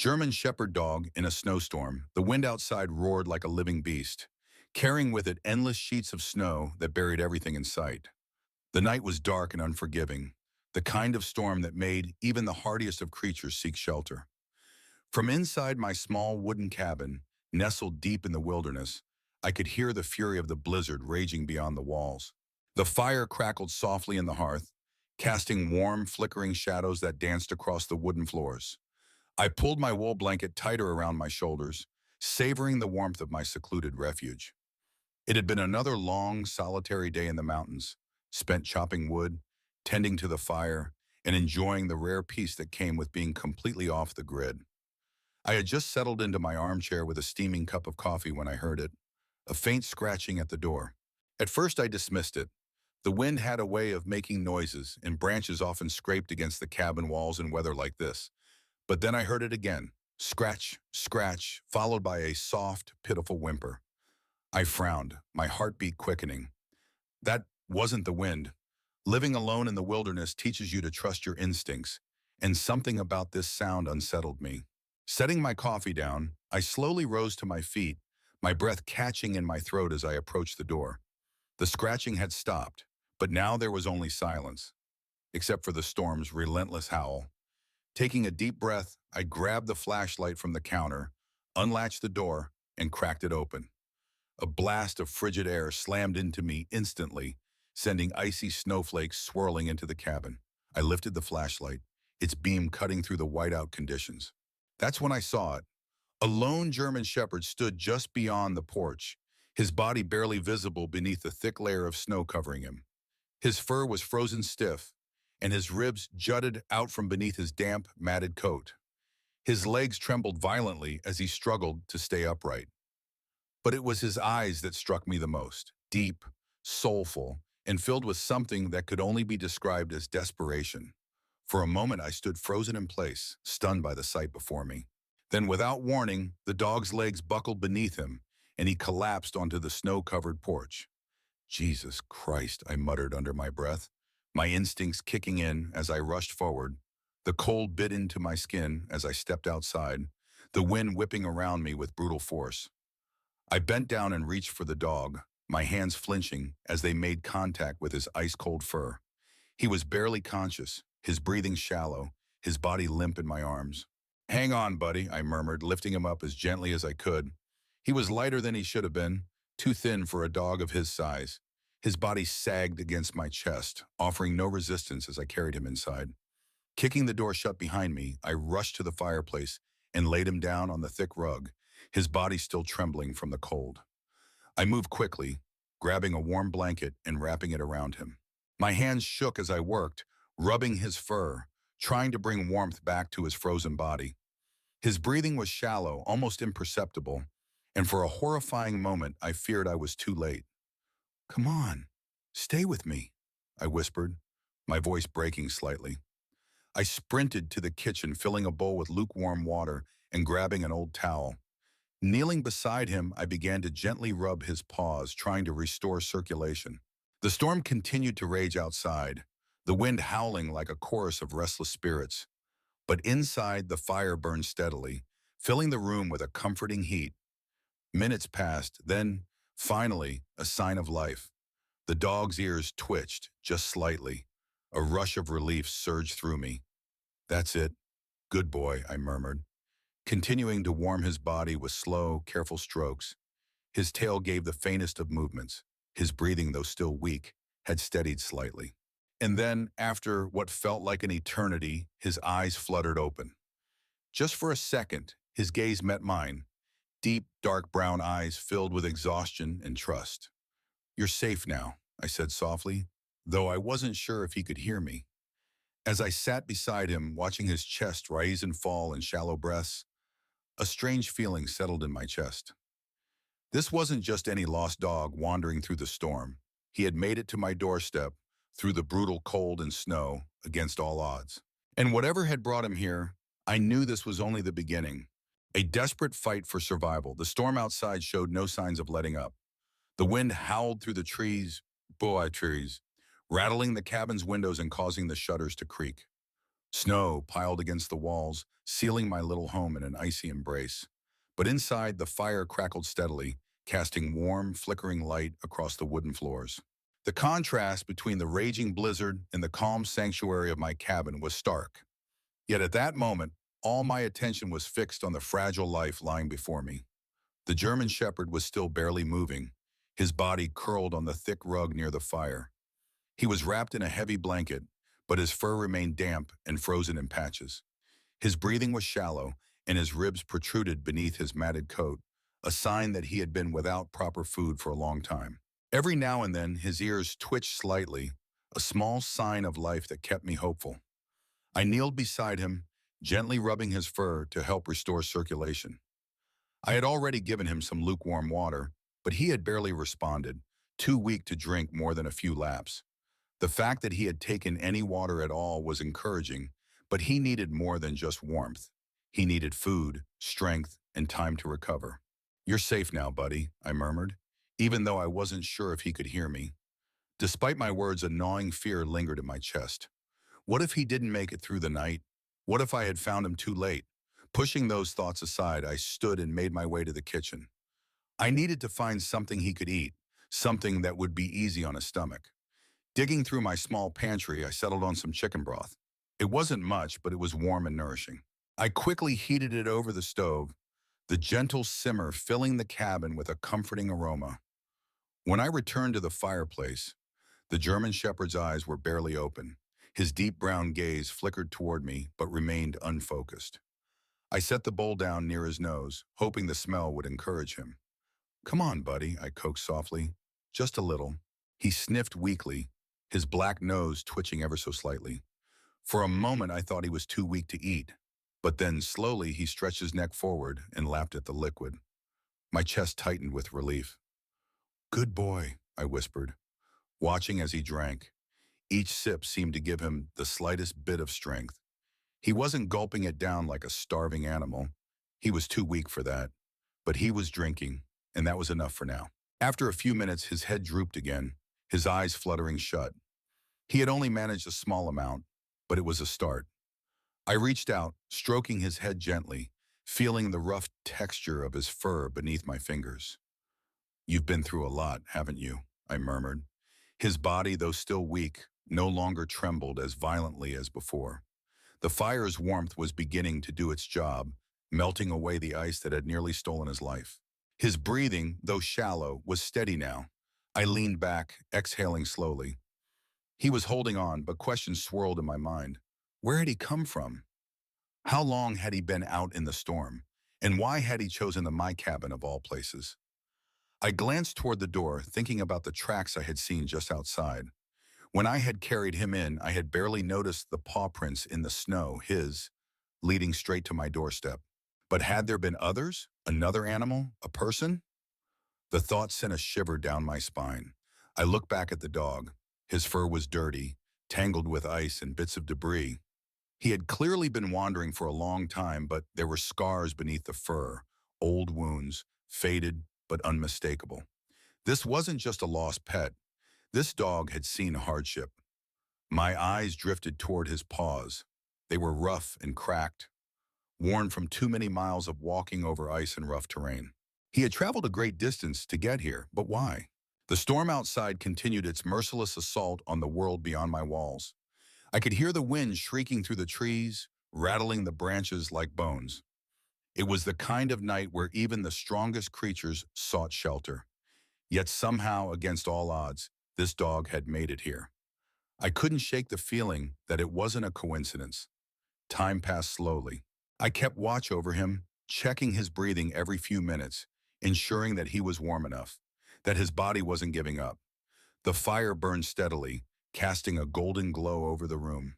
German Shepherd dog in a snowstorm. The wind outside roared like a living beast, carrying with it endless sheets of snow that buried everything in sight. The night was dark and unforgiving, the kind of storm that made even the hardiest of creatures seek shelter. From inside my small wooden cabin, nestled deep in the wilderness, I could hear the fury of the blizzard raging beyond the walls. The fire crackled softly in the hearth, casting warm, flickering shadows that danced across the wooden floors. I pulled my wool blanket tighter around my shoulders, savoring the warmth of my secluded refuge. It had been another long, solitary day in the mountains, spent chopping wood, tending to the fire, and enjoying the rare peace that came with being completely off the grid. I had just settled into my armchair with a steaming cup of coffee when I heard it, a faint scratching at the door. At first I dismissed it. The wind had a way of making noises, and branches often scraped against the cabin walls in weather like this. But then I heard it again, scratch, scratch, followed by a soft, pitiful whimper. I frowned, my heartbeat quickening. That wasn't the wind. Living alone in the wilderness teaches you to trust your instincts, and something about this sound unsettled me. Setting my coffee down, I slowly rose to my feet, my breath catching in my throat as I approached the door. The scratching had stopped, but now there was only silence, except for the storm's relentless howl. Taking a deep breath, I grabbed the flashlight from the counter, unlatched the door, and cracked it open. A blast of frigid air slammed into me instantly, sending icy snowflakes swirling into the cabin. I lifted the flashlight, its beam cutting through the whiteout conditions. That's when I saw it. A lone German shepherd stood just beyond the porch, his body barely visible beneath the thick layer of snow covering him. His fur was frozen stiff, and his ribs jutted out from beneath his damp, matted coat. His legs trembled violently as he struggled to stay upright. But it was his eyes that struck me the most, deep, soulful, and filled with something that could only be described as desperation. For a moment I stood frozen in place, stunned by the sight before me. Then, without warning, the dog's legs buckled beneath him, and he collapsed onto the snow-covered porch. Jesus Christ, I muttered under my breath, my instincts kicking in as I rushed forward. The cold bit into my skin as I stepped outside, the wind whipping around me with brutal force. I bent down and reached for the dog, my hands flinching as they made contact with his ice-cold fur. He was barely conscious, his breathing shallow, his body limp in my arms. "Hang on, buddy," I murmured, lifting him up as gently as I could. He was lighter than he should have been, too thin for a dog of his size. His body sagged against my chest, offering no resistance as I carried him inside. Kicking the door shut behind me, I rushed to the fireplace and laid him down on the thick rug, his body still trembling from the cold. I moved quickly, grabbing a warm blanket and wrapping it around him. My hands shook as I worked, rubbing his fur, trying to bring warmth back to his frozen body. His breathing was shallow, almost imperceptible, and for a horrifying moment I feared I was too late. "Come on, stay with me," I whispered, my voice breaking slightly. I sprinted to the kitchen, filling a bowl with lukewarm water and grabbing an old towel. Kneeling beside him, I began to gently rub his paws, trying to restore circulation. The storm continued to rage outside, the wind howling like a chorus of restless spirits. But inside, the fire burned steadily, filling the room with a comforting heat. Minutes passed, then, finally, a sign of life. The dog's ears twitched, just slightly. A rush of relief surged through me. "That's it. Good boy," I murmured, continuing to warm his body with slow, careful strokes. His tail gave the faintest of movements. His breathing, though still weak, had steadied slightly. And then, after what felt like an eternity, his eyes fluttered open. Just for a second, his gaze met mine, deep, dark brown eyes filled with exhaustion and trust. "You're safe now," I said softly, though I wasn't sure if he could hear me. As I sat beside him, watching his chest rise and fall in shallow breaths, a strange feeling settled in my chest. This wasn't just any lost dog wandering through the storm. He had made it to my doorstep, through the brutal cold and snow, against all odds. And whatever had brought him here, I knew this was only the beginning. A desperate fight for survival. The storm outside showed no signs of letting up. The wind howled through the trees, boa trees, rattling the cabin's windows and causing the shutters to creak. Snow piled against the walls, sealing my little home in an icy embrace. But inside, the fire crackled steadily, casting warm, flickering light across the wooden floors. The contrast between the raging blizzard and the calm sanctuary of my cabin was stark. Yet at that moment, all my attention was fixed on the fragile life lying before me. The German Shepherd was still barely moving, his body curled on the thick rug near the fire. He was wrapped in a heavy blanket, but his fur remained damp and frozen in patches. His breathing was shallow, and his ribs protruded beneath his matted coat, a sign that he had been without proper food for a long time. Every now and then, his ears twitched slightly, a small sign of life that kept me hopeful. I kneeled beside him, gently rubbing his fur to help restore circulation. I had already given him some lukewarm water, but he had barely responded, too weak to drink more than a few laps. The fact that he had taken any water at all was encouraging, but he needed more than just warmth. He needed food, strength, and time to recover. "You're safe now, buddy," I murmured, even though I wasn't sure if he could hear me. Despite my words, a gnawing fear lingered in my chest. What if he didn't make it through the night? What if I had found him too late? Pushing those thoughts aside, I stood and made my way to the kitchen. I needed to find something he could eat, something that would be easy on his stomach. Digging through my small pantry, I settled on some chicken broth. It wasn't much, but it was warm and nourishing. I quickly heated it over the stove, the gentle simmer filling the cabin with a comforting aroma. When I returned to the fireplace, the German Shepherd's eyes were barely open. His deep brown gaze flickered toward me, but remained unfocused. I set the bowl down near his nose, hoping the smell would encourage him. "Come on, buddy," I coaxed softly. "Just a little." He sniffed weakly, his black nose twitching ever so slightly. For a moment, I thought he was too weak to eat, but then slowly he stretched his neck forward and lapped at the liquid. My chest tightened with relief. "Good boy," I whispered, watching as he drank. Each sip seemed to give him the slightest bit of strength. He wasn't gulping it down like a starving animal. He was too weak for that. But he was drinking, and that was enough for now. After a few minutes, his head drooped again, his eyes fluttering shut. He had only managed a small amount, but it was a start. I reached out, stroking his head gently, feeling the rough texture of his fur beneath my fingers. "You've been through a lot, haven't you?" I murmured. His body, though still weak, no longer trembled as violently as before. The fire's warmth was beginning to do its job, melting away the ice that had nearly stolen his life. His breathing, though shallow, was steady now. I leaned back, exhaling slowly. He was holding on, but questions swirled in my mind. Where had he come from? How long had he been out in the storm? And why had he chosen my cabin of all places? I glanced toward the door, thinking about the tracks I had seen just outside. When I had carried him in, I had barely noticed the paw prints in the snow, his, leading straight to my doorstep. But had there been others? Another animal? A person? The thought sent a shiver down my spine. I looked back at the dog. His fur was dirty, tangled with ice and bits of debris. He had clearly been wandering for a long time, but there were scars beneath the fur, old wounds, faded but unmistakable. This wasn't just a lost pet. This dog had seen hardship. My eyes drifted toward his paws. They were rough and cracked, worn from too many miles of walking over ice and rough terrain. He had traveled a great distance to get here, but why? The storm outside continued its merciless assault on the world beyond my walls. I could hear the wind shrieking through the trees, rattling the branches like bones. It was the kind of night where even the strongest creatures sought shelter. Yet somehow, against all odds, this dog had made it here. I couldn't shake the feeling that it wasn't a coincidence. Time passed slowly. I kept watch over him, checking his breathing every few minutes, ensuring that he was warm enough, that his body wasn't giving up. The fire burned steadily, casting a golden glow over the room.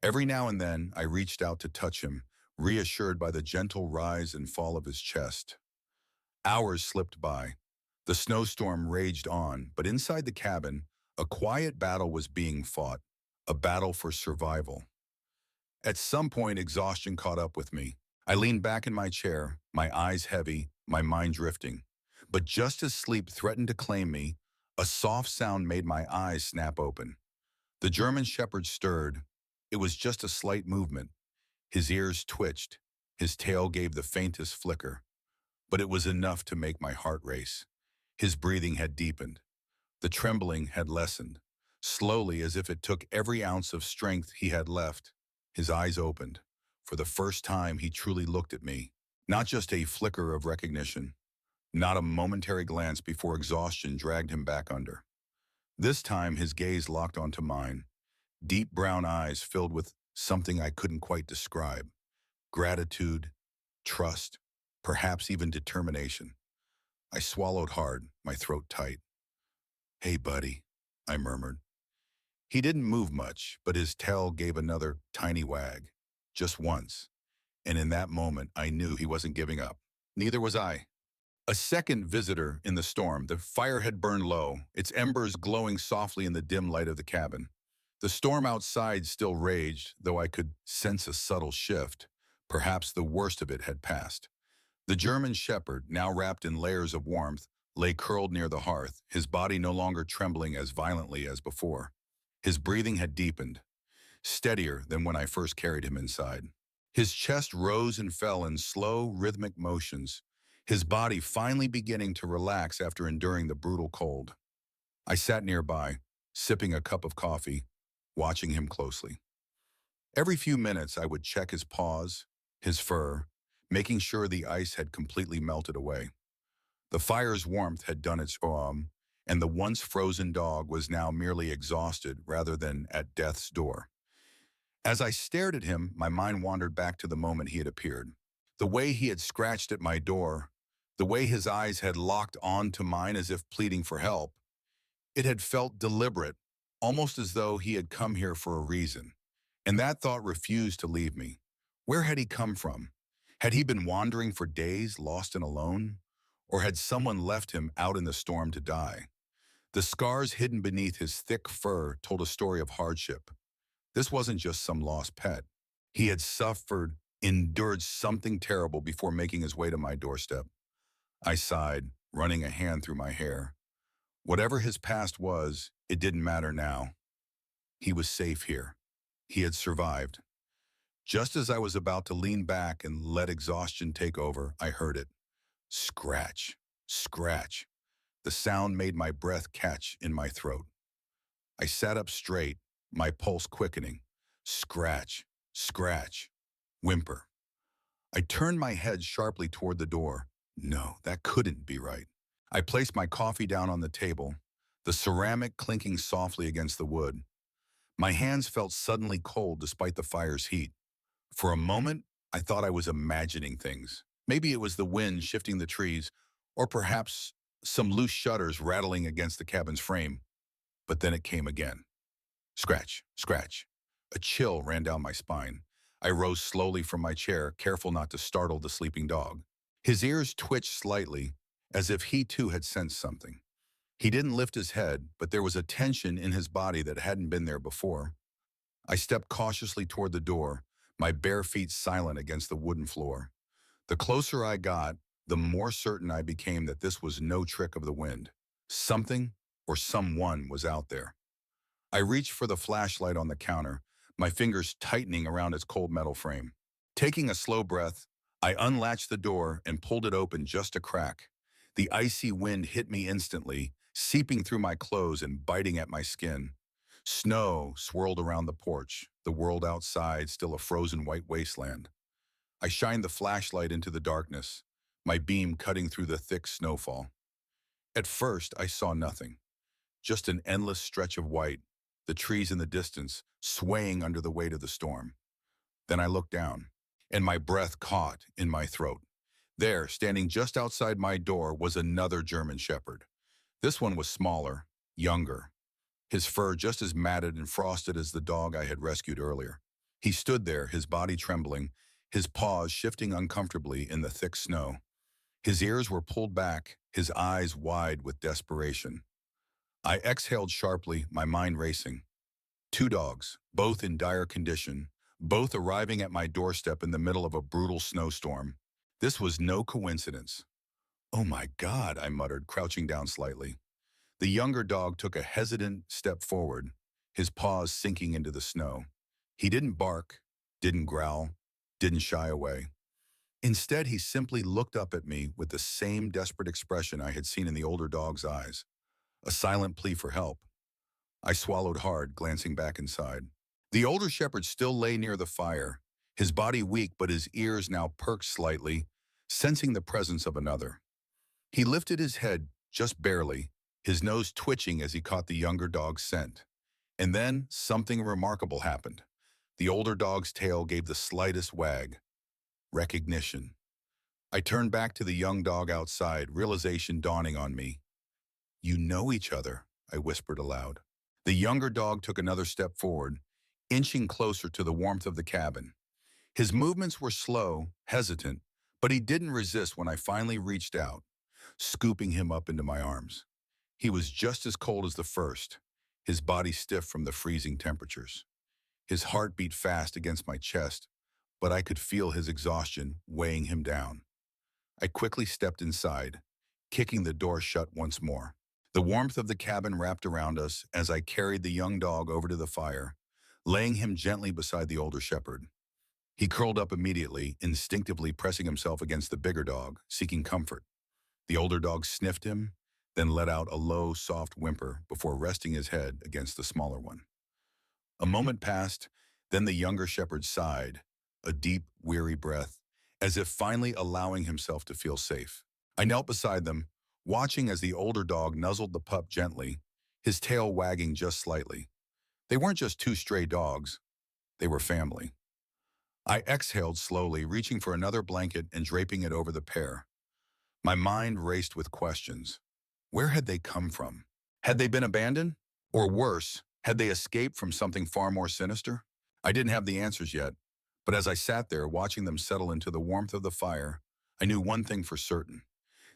Every now and then, I reached out to touch him, reassured by the gentle rise and fall of his chest. Hours slipped by. The snowstorm raged on, but inside the cabin, a quiet battle was being fought, a battle for survival. At some point, exhaustion caught up with me. I leaned back in my chair, my eyes heavy, my mind drifting. But just as sleep threatened to claim me, a soft sound made my eyes snap open. The German Shepherd stirred, It was just a slight movement. His ears twitched. His tail gave the faintest flicker. But it was enough to make my heart race. His breathing had deepened. The trembling had lessened. Slowly, as if it took every ounce of strength he had left, his eyes opened. For the first time, he truly looked at me. Not just a flicker of recognition. Not a momentary glance before exhaustion dragged him back under. This time, his gaze locked onto mine. Deep brown eyes filled with something I couldn't quite describe. Gratitude, trust, perhaps even determination. I swallowed hard, my throat tight. "Hey, buddy," I murmured. He didn't move much, but his tail gave another tiny wag. Just once. And in that moment, I knew he wasn't giving up. Neither was I. A second visitor in the storm. The fire had burned low, its embers glowing softly in the dim light of the cabin. The storm outside still raged, though I could sense a subtle shift. Perhaps the worst of it had passed. The German shepherd, now wrapped in layers of warmth, lay curled near the hearth, his body no longer trembling as violently as before. His breathing had deepened, steadier than when I first carried him inside. His chest rose and fell in slow, rhythmic motions, his body finally beginning to relax after enduring the brutal cold. I sat nearby, sipping a cup of coffee, watching him closely. Every few minutes, I would check his paws, his fur, making sure the ice had completely melted away. The fire's warmth had done its job, and the once frozen dog was now merely exhausted rather than at death's door. As I stared at him, my mind wandered back to the moment he had appeared. The way he had scratched at my door, the way his eyes had locked onto mine as if pleading for help. It had felt deliberate, almost as though he had come here for a reason. And that thought refused to leave me. Where had he come from? Had he been wandering for days, lost and alone? Or had someone left him out in the storm to die? The scars hidden beneath his thick fur told a story of hardship. This wasn't just some lost pet. He had suffered, endured something terrible before making his way to my doorstep. I sighed, running a hand through my hair. Whatever his past was, it didn't matter now. He was safe here. He had survived. Just as I was about to lean back and let exhaustion take over, I heard it. Scratch, scratch. The sound made my breath catch in my throat. I sat up straight, my pulse quickening. Scratch, scratch, whimper. I turned my head sharply toward the door. No, that couldn't be right. I placed my coffee down on the table, the ceramic clinking softly against the wood. My hands felt suddenly cold despite the fire's heat. For a moment, I thought I was imagining things. Maybe it was the wind shifting the trees, or perhaps some loose shutters rattling against the cabin's frame. But then it came again. Scratch, scratch. A chill ran down my spine. I rose slowly from my chair, careful not to startle the sleeping dog. His ears twitched slightly, as if he too had sensed something. He didn't lift his head, but there was a tension in his body that hadn't been there before. I stepped cautiously toward the door, my bare feet silent against the wooden floor. The closer I got, the more certain I became that this was no trick of the wind. Something or someone was out there. I reached for the flashlight on the counter, my fingers tightening around its cold metal frame. Taking a slow breath, I unlatched the door and pulled it open just a crack. The icy wind hit me instantly, seeping through my clothes and biting at my skin. Snow swirled around the porch, the world outside still a frozen white wasteland. I shined the flashlight into the darkness, my beam cutting through the thick snowfall. At first, I saw nothing, just an endless stretch of white, the trees in the distance swaying under the weight of the storm. Then I looked down, and my breath caught in my throat. There, standing just outside my door, was another German shepherd. This one was smaller, younger, his fur just as matted and frosted as the dog I had rescued earlier. He stood there, his body trembling, his paws shifting uncomfortably in the thick snow. His ears were pulled back, his eyes wide with desperation. I exhaled sharply, my mind racing. Two dogs, both in dire condition, both arriving at my doorstep in the middle of a brutal snowstorm. This was no coincidence. "Oh my God," I muttered, crouching down slightly. The younger dog took a hesitant step forward, his paws sinking into the snow. He didn't bark, didn't growl, didn't shy away. Instead, he simply looked up at me with the same desperate expression I had seen in the older dog's eyes, a silent plea for help. I swallowed hard, glancing back inside. The older shepherd still lay near the fire, his body weak but his ears now perked slightly, sensing the presence of another. He lifted his head just barely, his nose twitching as he caught the younger dog's scent. And then something remarkable happened. The older dog's tail gave the slightest wag. Recognition. I turned back to the young dog outside, realization dawning on me. "You know each other," I whispered aloud. The younger dog took another step forward, inching closer to the warmth of the cabin. His movements were slow, hesitant, but he didn't resist when I finally reached out, scooping him up into my arms. He was just as cold as the first, his body stiff from the freezing temperatures. His heart beat fast against my chest, but I could feel his exhaustion weighing him down. I quickly stepped inside, kicking the door shut once more. The warmth of the cabin wrapped around us as I carried the young dog over to the fire, laying him gently beside the older shepherd. He curled up immediately, instinctively pressing himself against the bigger dog, seeking comfort. The older dog sniffed him, then let out a low, soft whimper before resting his head against the smaller one. A moment passed, then the younger shepherd sighed, a deep, weary breath, as if finally allowing himself to feel safe. I knelt beside them, watching as the older dog nuzzled the pup gently, his tail wagging just slightly. They weren't just two stray dogs, they were family. I exhaled slowly, reaching for another blanket and draping it over the pair. My mind raced with questions. Where had they come from? Had they been abandoned? Or worse, had they escaped from something far more sinister? I didn't have the answers yet, but as I sat there watching them settle into the warmth of the fire, I knew one thing for certain.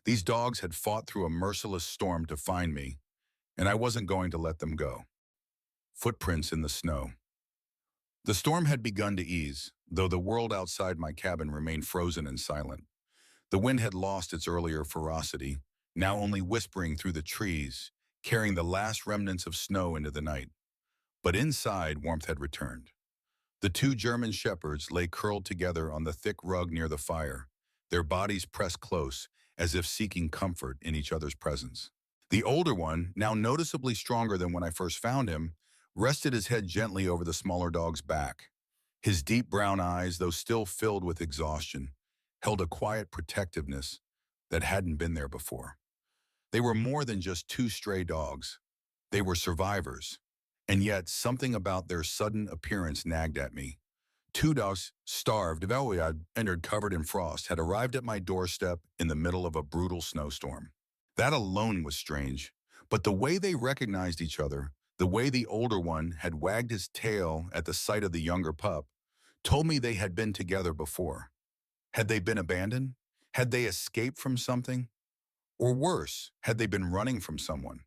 These dogs had fought through a merciless storm to find me, and I wasn't going to let them go. Footprints in the snow. The storm had begun to ease, though the world outside my cabin remained frozen and silent. The wind had lost its earlier ferocity, now only whispering through the trees, carrying the last remnants of snow into the night. But inside, warmth had returned. The two German shepherds lay curled together on the thick rug near the fire, their bodies pressed close, as if seeking comfort in each other's presence. The older one, now noticeably stronger than when I first found him, rested his head gently over the smaller dog's back. His deep brown eyes, though still filled with exhaustion, held a quiet protectiveness that hadn't been there before. They were more than just two stray dogs. They were survivors. And yet, something about their sudden appearance nagged at me. Two dogs, starved, eventually I'd entered covered in frost, had arrived at my doorstep in the middle of a brutal snowstorm. That alone was strange, but the way they recognized each other, the way the older one had wagged his tail at the sight of the younger pup, told me they had been together before. Had they been abandoned? Had they escaped from something? Or worse, had they been running from someone?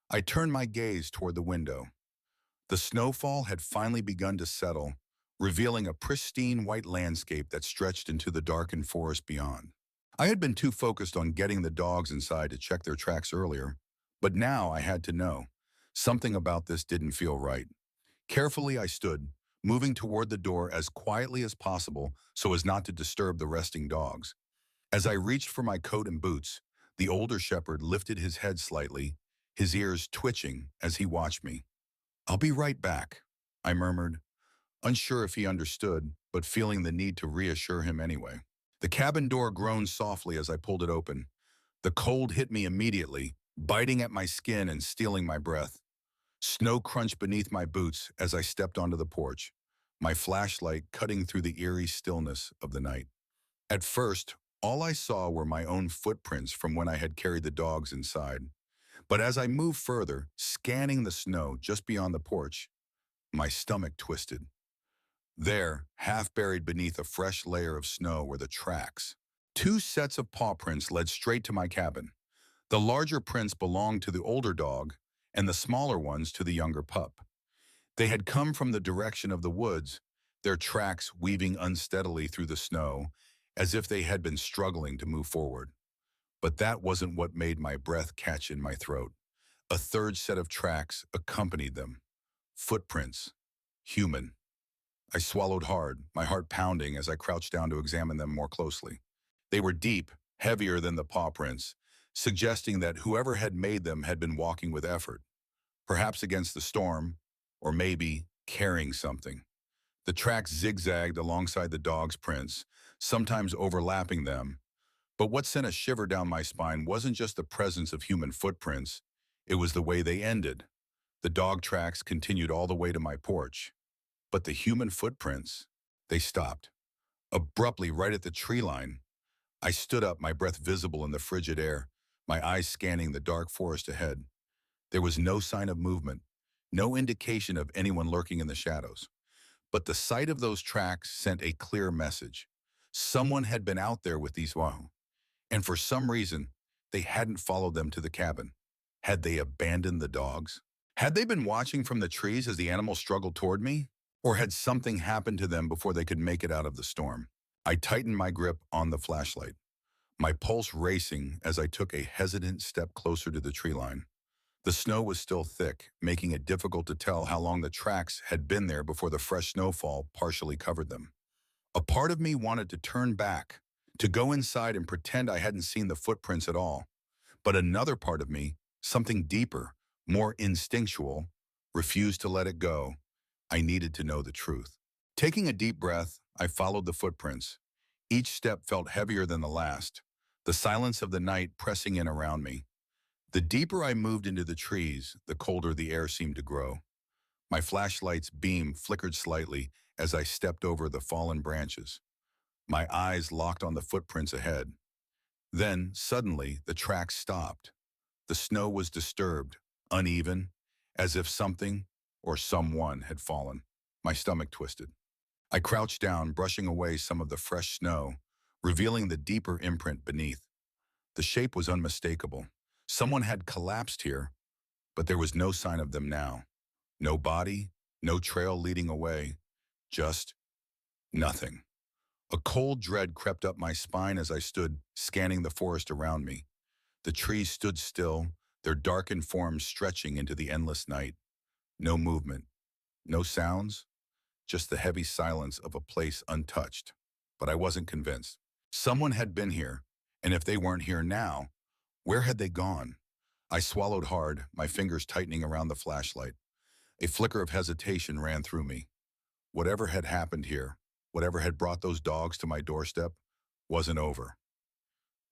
I turned my gaze toward the window. The snowfall had finally begun to settle, revealing a pristine white landscape that stretched into the darkened forest beyond. I had been too focused on getting the dogs inside to check their tracks earlier, but now I had to know. Something about this didn't feel right. Carefully I stood, moving toward the door as quietly as possible so as not to disturb the resting dogs. As I reached for my coat and boots, the older shepherd lifted his head slightly, his ears twitching as he watched me. "I'll be right back," I murmured, unsure if he understood, but feeling the need to reassure him anyway. The cabin door groaned softly as I pulled it open. The cold hit me immediately, biting at my skin and stealing my breath. Snow crunched beneath my boots as I stepped onto the porch, my flashlight cutting through the eerie stillness of the night. At first, all I saw were my own footprints from when I had carried the dogs inside. But as I moved further, scanning the snow just beyond the porch, my stomach twisted. There, half buried beneath a fresh layer of snow, were the tracks. Two sets of paw prints led straight to my cabin. The larger prints belonged to the older dog, and the smaller ones to the younger pup. They had come from the direction of the woods, their tracks weaving unsteadily through the snow, as if they had been struggling to move forward. But that wasn't what made my breath catch in my throat. A third set of tracks accompanied them. Footprints. Human. I swallowed hard, my heart pounding as I crouched down to examine them more closely. They were deep, heavier than the paw prints, suggesting that whoever had made them had been walking with effort, perhaps against the storm, or maybe carrying something. The tracks zigzagged alongside the dog's prints, sometimes overlapping them, but what sent a shiver down my spine wasn't just the presence of human footprints, it was the way they ended. The dog tracks continued all the way to my porch, but the human footprints, they stopped, abruptly right at the tree line. I stood up, my breath visible in the frigid air, my eyes scanning the dark forest ahead. There was no sign of movement, no indication of anyone lurking in the shadows. But the sight of those tracks sent a clear message. Someone had been out there with these wow, and for some reason, they hadn't followed them to the cabin. Had they abandoned the dogs? Had they been watching from the trees as the animals struggled toward me? Or had something happened to them before they could make it out of the storm? I tightened my grip on the flashlight, my pulse racing as I took a hesitant step closer to the tree line. The snow was still thick, making it difficult to tell how long the tracks had been there before the fresh snowfall partially covered them. A part of me wanted to turn back, to go inside and pretend I hadn't seen the footprints at all. But another part of me, something deeper, more instinctual, refused to let it go. I needed to know the truth. Taking a deep breath, I followed the footprints. Each step felt heavier than the last, the silence of the night pressing in around me. The deeper I moved into the trees, the colder the air seemed to grow. My flashlight's beam flickered slightly as I stepped over the fallen branches. My eyes locked on the footprints ahead. Then, suddenly, the tracks stopped. The snow was disturbed, uneven, as if something or someone had fallen. My stomach twisted. I crouched down, brushing away some of the fresh snow, revealing the deeper imprint beneath. The shape was unmistakable. Someone had collapsed here, but there was no sign of them now. No body, no trail leading away, just nothing. A cold dread crept up my spine as I stood scanning the forest around me. The trees stood still, their darkened forms stretching into the endless night. No movement, no sounds, just the heavy silence of a place untouched. But I wasn't convinced. Someone had been here, and if they weren't here now, where had they gone? I swallowed hard, my fingers tightening around the flashlight. A flicker of hesitation ran through me. Whatever had happened here, whatever had brought those dogs to my doorstep, wasn't over.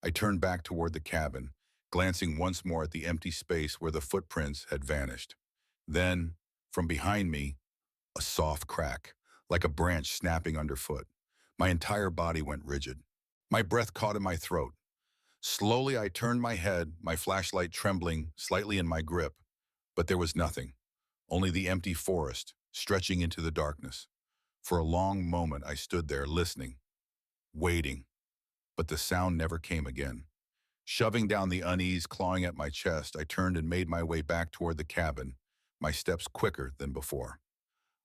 I turned back toward the cabin, glancing once more at the empty space where the footprints had vanished. Then, from behind me, a soft crack, like a branch snapping underfoot. My entire body went rigid. My breath caught in my throat. Slowly, I turned my head, my flashlight trembling slightly in my grip, but there was nothing, only the empty forest, stretching into the darkness. For a long moment, I stood there listening, waiting, but the sound never came again. Shoving down the unease clawing at my chest, I turned and made my way back toward the cabin, my steps quicker than before.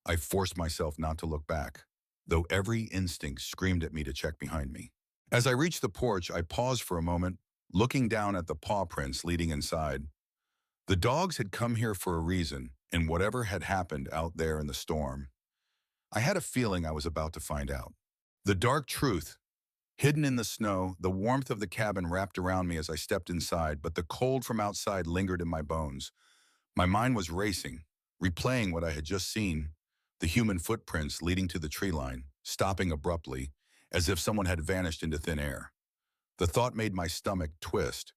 I forced myself not to look back, though every instinct screamed at me to check behind me. As I reached the porch, I paused for a moment, looking down at the paw prints leading inside. The dogs had come here for a reason, and whatever had happened out there in the storm, I had a feeling I was about to find out. The dark truth, hidden in the snow, the warmth of the cabin wrapped around me as I stepped inside, but the cold from outside lingered in my bones. My mind was racing, replaying what I had just seen, the human footprints leading to the tree line, stopping abruptly, as if someone had vanished into thin air. The thought made my stomach twist,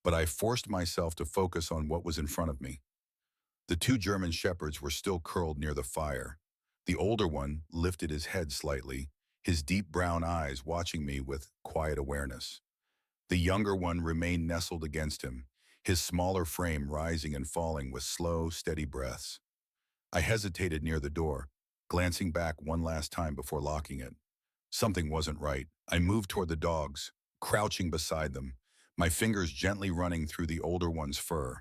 but I forced myself to focus on what was in front of me. The two German shepherds were still curled near the fire. The older one lifted his head slightly, his deep brown eyes watching me with quiet awareness. The younger one remained nestled against him, his smaller frame rising and falling with slow, steady breaths. I hesitated near the door, glancing back one last time before locking it. Something wasn't right. I moved toward the dogs, crouching beside them, my fingers gently running through the older one's fur.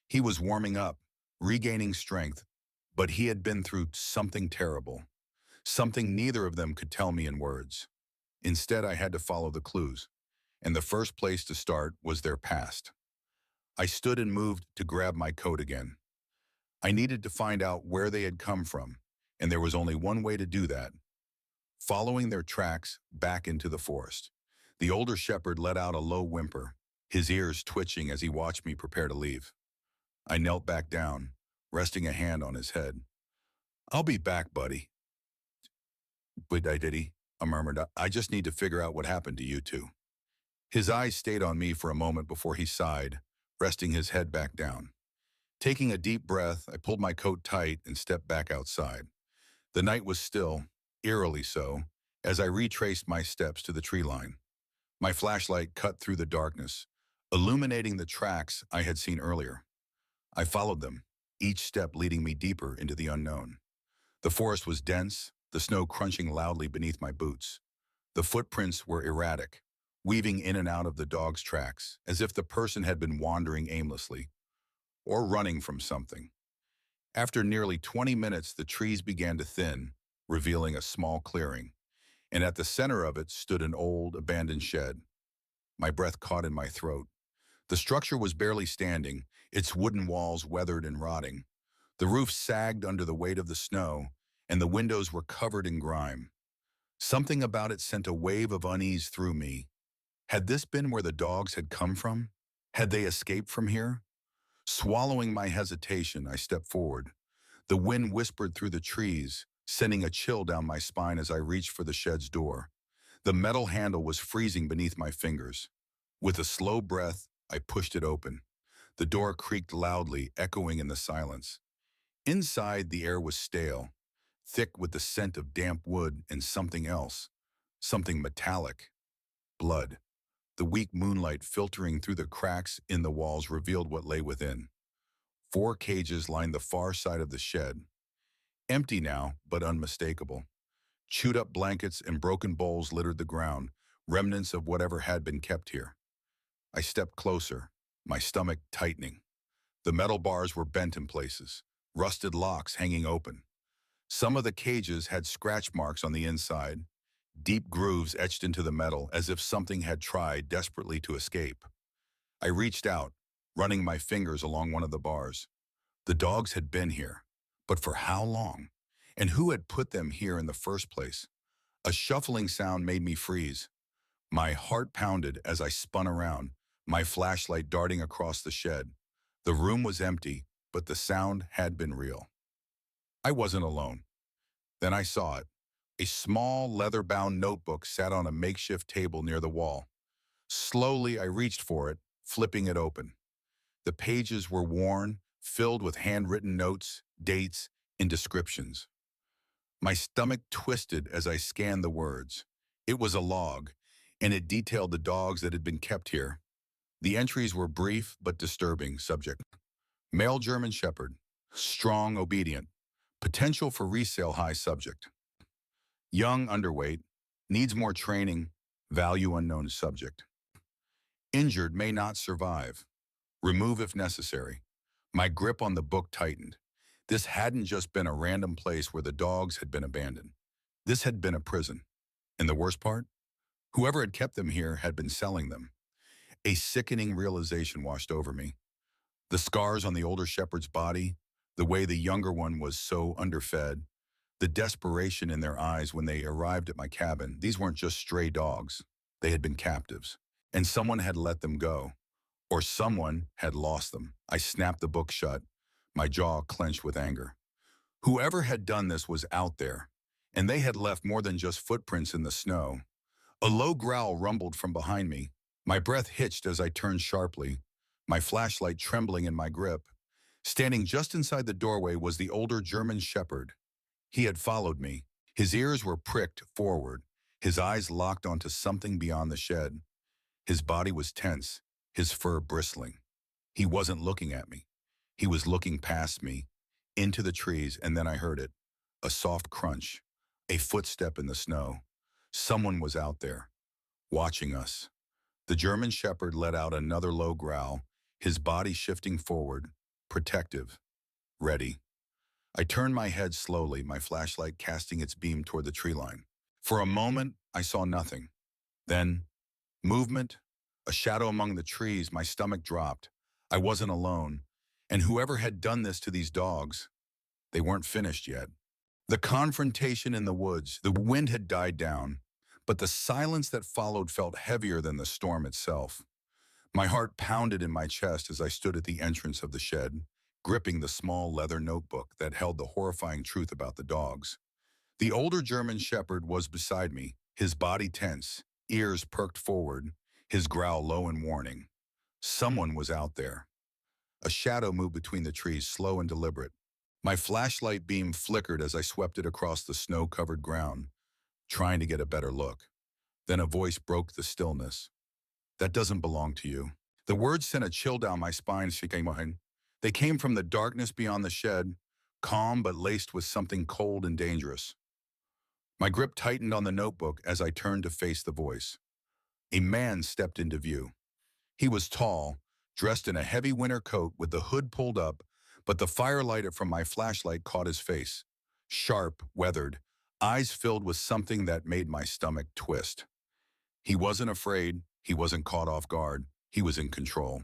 He was warming up, regaining strength, but he had been through something terrible, something neither of them could tell me in words. Instead, I had to follow the clues, and the first place to start was their past. I stood and moved to grab my coat again. I needed to find out where they had come from, and there was only one way to do that: following their tracks back into the forest. The older shepherd let out a low whimper, his ears twitching as he watched me prepare to leave. I knelt back down, resting a hand on his head. "I'll be back, buddy." "But I did he?" I murmured. "I just need to figure out what happened to you two." His eyes stayed on me for a moment before he sighed, resting his head back down. Taking a deep breath, I pulled my coat tight and stepped back outside. The night was still, eerily so, as I retraced my steps to the tree line. My flashlight cut through the darkness, illuminating the tracks I had seen earlier. I followed them, each step leading me deeper into the unknown. The forest was dense, the snow crunching loudly beneath my boots. The footprints were erratic, weaving in and out of the dog's tracks, as if the person had been wandering aimlessly or running from something. After nearly 20 minutes, the trees began to thin, revealing a small clearing, and at the center of it stood an old, abandoned shed. My breath caught in my throat. The structure was barely standing, its wooden walls weathered and rotting. The roof sagged under the weight of the snow, and the windows were covered in grime. Something about it sent a wave of unease through me. Had this been where the dogs had come from? Had they escaped from here? Swallowing my hesitation, I stepped forward. The wind whispered through the trees, sending a chill down my spine as I reached for the shed's door. The metal handle was freezing beneath my fingers. With a slow breath, I pushed it open. The door creaked loudly, echoing in the silence. Inside, the air was stale, thick with the scent of damp wood and something else, something metallic: blood. The weak moonlight filtering through the cracks in the walls revealed what lay within. 4 cages lined the far side of the shed, empty now, but unmistakable. Chewed-up blankets and broken bowls littered the ground, remnants of whatever had been kept here. I stepped closer, my stomach tightening. The metal bars were bent in places, rusted locks hanging open. Some of the cages had scratch marks on the inside, deep grooves etched into the metal as if something had tried desperately to escape. I reached out, running my fingers along one of the bars. The dogs had been here, but for how long? And who had put them here in the first place? A shuffling sound made me freeze. My heart pounded as I spun around, my flashlight darting across the shed. The room was empty, but the sound had been real. I wasn't alone. Then I saw it. A small, leather-bound notebook sat on a makeshift table near the wall. Slowly, I reached for it, flipping it open. The pages were worn, filled with handwritten notes, dates, and descriptions. My stomach twisted as I scanned the words. It was a log, and it detailed the dogs that had been kept here. The entries were brief but disturbing. Subject: male German Shepherd, strong, obedient, potential for resale. High. Subject: young, underweight, needs more training, value unknown. Subject: injured, may not survive, remove if necessary. My grip on the book tightened. This hadn't just been a random place where the dogs had been abandoned. This had been a prison. And the worst part? Whoever had kept them here had been selling them. A sickening realization washed over me. The scars on the older shepherd's body, the way the younger one was so underfed, the desperation in their eyes when they arrived at my cabin. These weren't just stray dogs. They had been captives. And someone had let them go. Or someone had lost them. I snapped the book shut, my jaw clenched with anger. Whoever had done this was out there, and they had left more than just footprints in the snow. A low growl rumbled from behind me. My breath hitched as I turned sharply, my flashlight trembling in my grip. Standing just inside the doorway was the older German shepherd. He had followed me. His ears were pricked forward, his eyes locked onto something beyond the shed. His body was tense, his fur bristling. He wasn't looking at me. He was looking past me, into the trees, and then I heard it. A soft crunch, a footstep in the snow. Someone was out there, watching us. The German shepherd let out another low growl, his body shifting forward, protective, ready. I turned my head slowly, my flashlight casting its beam toward the tree line. For a moment, I saw nothing. Then, movement, a shadow among the trees. My stomach dropped. I wasn't alone. And whoever had done this to these dogs, they weren't finished yet. The confrontation in the woods, the wind had died down, but the silence that followed felt heavier than the storm itself. My heart pounded in my chest as I stood at the entrance of the shed, gripping the small leather notebook that held the horrifying truth about the dogs. The older German shepherd was beside me, his body tense, ears perked forward, his growl low in warning. Someone was out there. A shadow moved between the trees, slow and deliberate. My flashlight beam flickered as I swept it across the snow-covered ground, trying to get a better look. Then a voice broke the stillness. "That doesn't belong to you." The words sent a chill down my spine. They came from the darkness beyond the shed, calm but laced with something cold and dangerous. My grip tightened on the notebook as I turned to face the voice. A man stepped into view. He was tall, dressed in a heavy winter coat with the hood pulled up, but the firelight from my flashlight caught his face. Sharp, weathered, eyes filled with something that made my stomach twist. He wasn't afraid, he wasn't caught off guard, he was in control.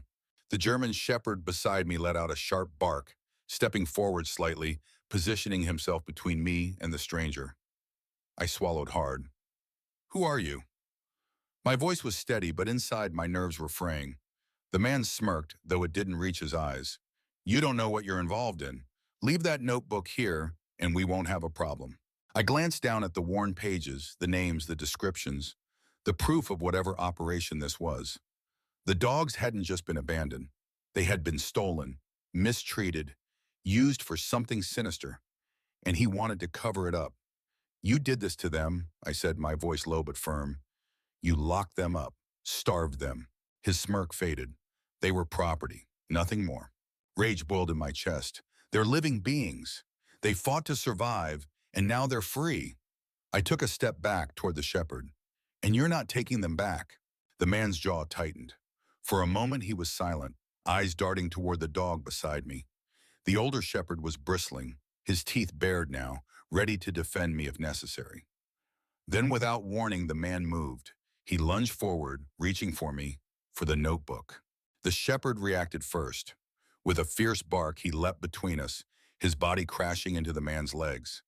The German shepherd beside me let out a sharp bark, stepping forward slightly, positioning himself between me and the stranger. I swallowed hard. "Who are you?" My voice was steady, but inside my nerves were fraying. The man smirked, though it didn't reach his eyes. "You don't know what you're involved in. Leave that notebook here, and we won't have a problem." I glanced down at the worn pages, the names, the descriptions, the proof of whatever operation this was. The dogs hadn't just been abandoned. They had been stolen, mistreated, used for something sinister, and he wanted to cover it up. "You did this to them," I said, my voice low but firm. "You locked them up, starved them." His smirk faded. They were property, nothing more. Rage boiled in my chest. They're living beings. They fought to survive, and now they're free. I took a step back toward the shepherd. "And you're not taking them back." The man's jaw tightened. For a moment he was silent, eyes darting toward the dog beside me. The older shepherd was bristling, his teeth bared now, ready to defend me if necessary. Then without warning, the man moved. He lunged forward, reaching for me, for the notebook. The shepherd reacted first. With a fierce bark, he leapt between us, his body crashing into the man's legs.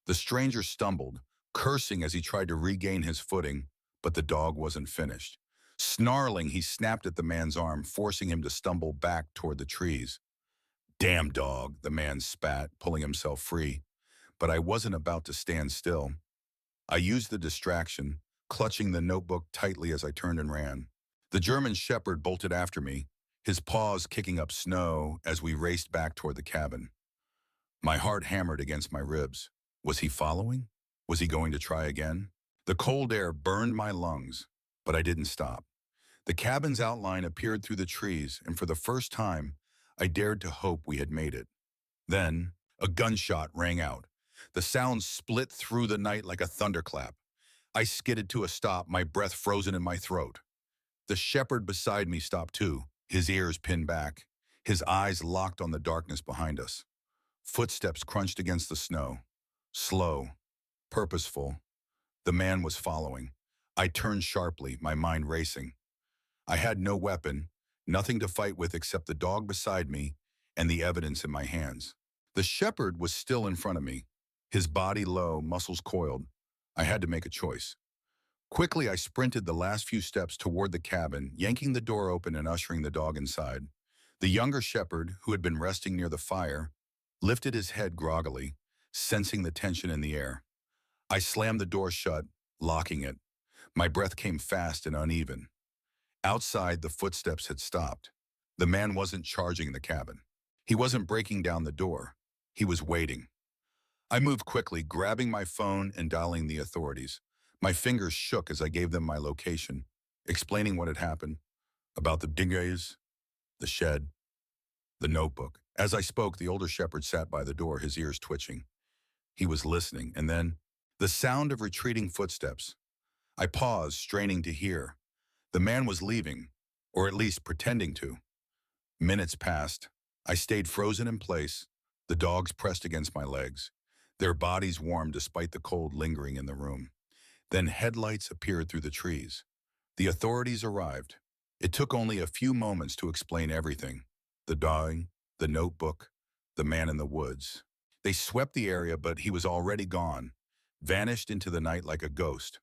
The stranger stumbled, cursing as he tried to regain his footing, but the dog wasn't finished. Snarling, he snapped at the man's arm, forcing him to stumble back toward the trees. "Damn dog," the man spat, pulling himself free. But I wasn't about to stand still. I used the distraction, clutching the notebook tightly as I turned and ran. The German shepherd bolted after me, his paws kicking up snow as we raced back toward the cabin. My heart hammered against my ribs. Was he following? Was he going to try again? The cold air burned my lungs, but I didn't stop. The cabin's outline appeared through the trees, and for the first time, I dared to hope we had made it. Then, a gunshot rang out. The sound split through the night like a thunderclap. I skidded to a stop, my breath frozen in my throat. The shepherd beside me stopped too, his ears pinned back, his eyes locked on the darkness behind us. Footsteps crunched against the snow. Slow, purposeful. The man was following. I turned sharply, my mind racing. I had no weapon, nothing to fight with except the dog beside me and the evidence in my hands. The shepherd was still in front of me, his body low, muscles coiled. I had to make a choice. Quickly, I sprinted the last few steps toward the cabin, yanking the door open and ushering the dog inside. The younger shepherd, who had been resting near the fire, lifted his head groggily, sensing the tension in the air. I slammed the door shut, locking it. My breath came fast and uneven. Outside, the footsteps had stopped. The man wasn't charging the cabin. He wasn't breaking down the door. He was waiting. I moved quickly, grabbing my phone and dialing the authorities. My fingers shook as I gave them my location, explaining what had happened, about the dingoes, the shed, the notebook. As I spoke, the older shepherd sat by the door, his ears twitching. He was listening, and then the sound of retreating footsteps. I paused, straining to hear. The man was leaving, or at least pretending to. Minutes passed. I stayed frozen in place, the dogs pressed against my legs, their bodies warm despite the cold lingering in the room. Then headlights appeared through the trees. The authorities arrived. It took only a few moments to explain everything. The dog, the notebook, the man in the woods. They swept the area, but he was already gone, vanished into the night like a ghost.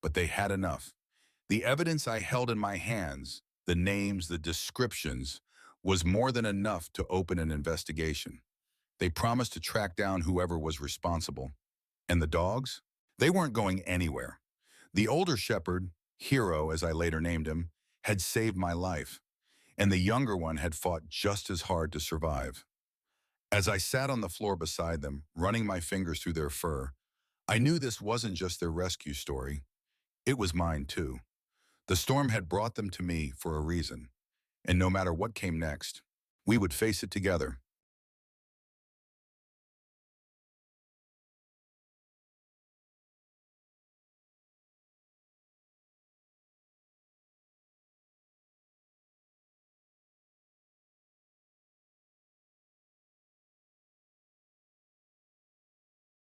But they had enough. The evidence I held in my hands, the names, the descriptions, was more than enough to open an investigation. They promised to track down whoever was responsible. And the dogs? They weren't going anywhere. The older shepherd, Hero as I later named him, had saved my life, and the younger one had fought just as hard to survive. As I sat on the floor beside them, running my fingers through their fur, I knew this wasn't just their rescue story. It was mine too. The storm had brought them to me for a reason, and no matter what came next, we would face it together.